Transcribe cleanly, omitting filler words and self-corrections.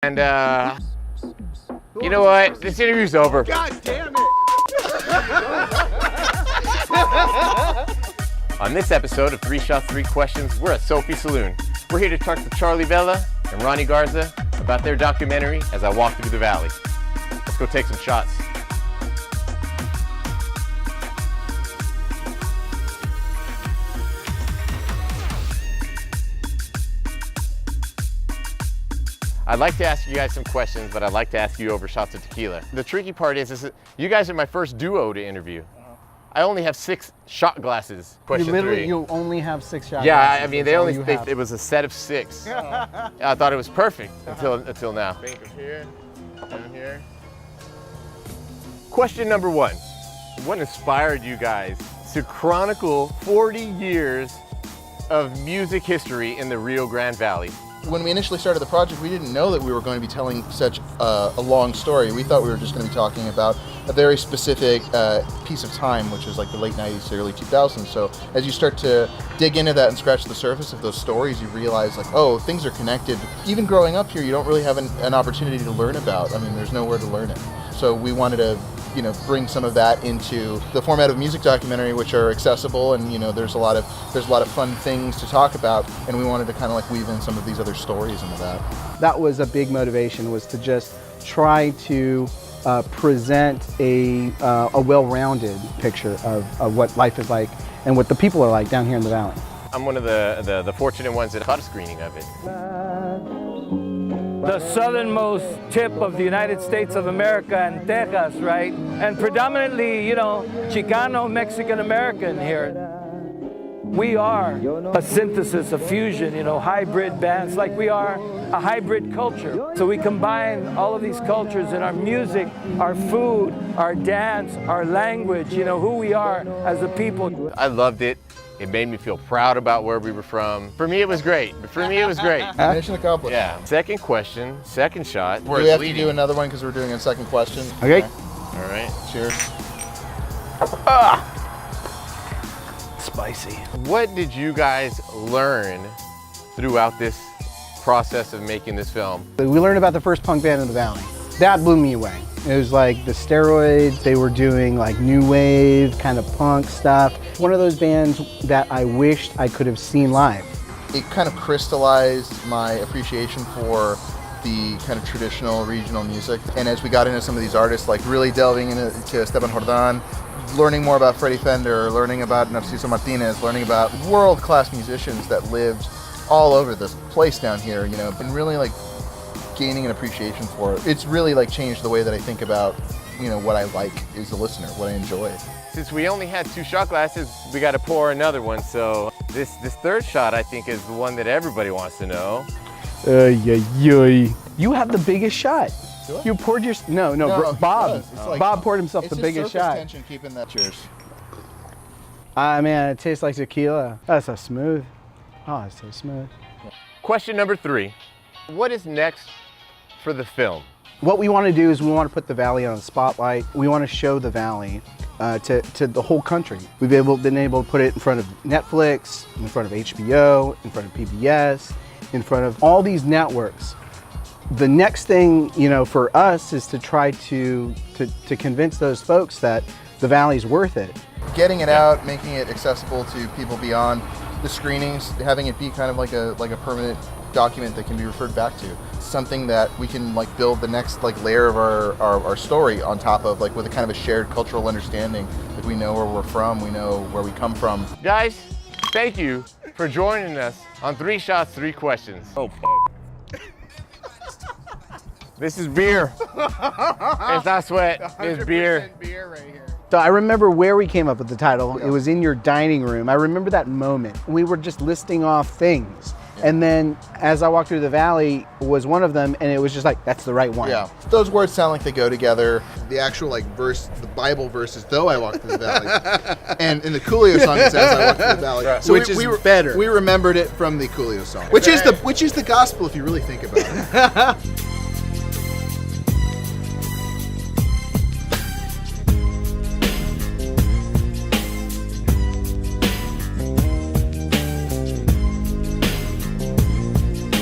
And you know what? This interview's over. God damn it! On this episode of 3 Shots, 3 Questions, we're at Sophie Saloon. We're here to talk to Charlie Vela and Ronnie Garza about their documentary, As I Walk Through the Valley. Let's go take some shots. I'd like to ask you guys some questions, but I'd like to ask you over shots of tequila. The tricky part is that you guys are my first duo to interview. I only have 6 shot glasses. Question 3. You only have 6 shot yeah, glasses. I mean, it was a set of 6. I thought it was perfect until now. Think of here, down here. Question number 1. What inspired you guys to chronicle 40 years of music history in the Rio Grande Valley? When we initially started the project, we didn't know that we were going to be telling such a long story. We thought we were just going to be talking about a very specific piece of time, which is like the late 90s to early 2000s. So as you start to dig into that and scratch the surface of those stories, you realize like, oh, things are connected. Even growing up here, you don't really have an opportunity to learn about. I mean, there's nowhere to learn it. So we wanted to bring some of that into the format of music documentary, which are accessible, and there's a lot of fun things to talk about, and we wanted to kind of like weave in some of these other stories into that. That was a big motivation, was to just try to present a well-rounded picture of what life is like and what the people are like down here in the valley. I'm one of the fortunate ones that caught a screening of it. The southernmost tip of the United States of America and Texas, right? And predominantly, Chicano, Mexican American here. We are a synthesis, a fusion, hybrid bands, like we are a hybrid culture. So we combine all of these cultures in our music, our food, our dance, our language, who we are as a people. I loved it. It made me feel proud about where we were from. For me, it was great. Mission accomplished. Yeah. Second question, second shot. Do we have to do another one because we're doing a second question? Okay. All right. Cheers. Spicy. What did you guys learn throughout this process of making this film? We learned about the first punk band in the valley. That blew me away. It was like the steroids, they were doing like new wave, kind of punk stuff. One of those bands that I wished I could have seen live. It kind of crystallized my appreciation for the kind of traditional regional music. And as we got into some of these artists, like really delving into Esteban Jordan, learning more about Freddie Fender, learning about Narciso Martinez, learning about world-class musicians that lived all over this place down here, and really like gaining an appreciation for it. It's really like changed the way that I think about, what I like as a listener, what I enjoy. Since we only had 2 shot glasses, we got to pour another one. So this third shot, I think, is the one that everybody wants to know. You have the biggest shot. Do I? You poured your, no, Bob. Like, Bob poured himself the biggest shot. Tension keeping that. Cheers. Man, it tastes like tequila. That's so smooth. Oh, it's so smooth. Question number 3. What is next for the film? What we want to do is we want to put the valley on a spotlight. We want to show the valley to the whole country. We've been able to put it in front of Netflix, in front of HBO, in front of PBS, in front of all these networks. The next thing, for us is to try to convince those folks that the valley's worth it. Getting it out, making it accessible to people beyond the screenings, having it be kind of like a permanent document that can be referred back to. Something that we can like build the next like layer of our story on top of, like with a kind of a shared cultural understanding. Like we know where we're from, we know where we come from. Guys, thank you for joining us on 3 Shots, 3 Questions. Oh, this is beer. It's not sweat, it's beer. Beer right here. So I remember where we came up with the title. It was in your dining room. I remember that moment. We were just listing off things. And then As I Walk Through the Valley was one of them, and it was just like, that's the right one. Yeah, those words sound like they go together. The actual like verse, the Bible verse is Though I Walk Through the Valley. And in the Coolio song it says I Walk Through the Valley. Right. So which is better. We remembered it from the Coolio song. Which is the gospel if you really think about it.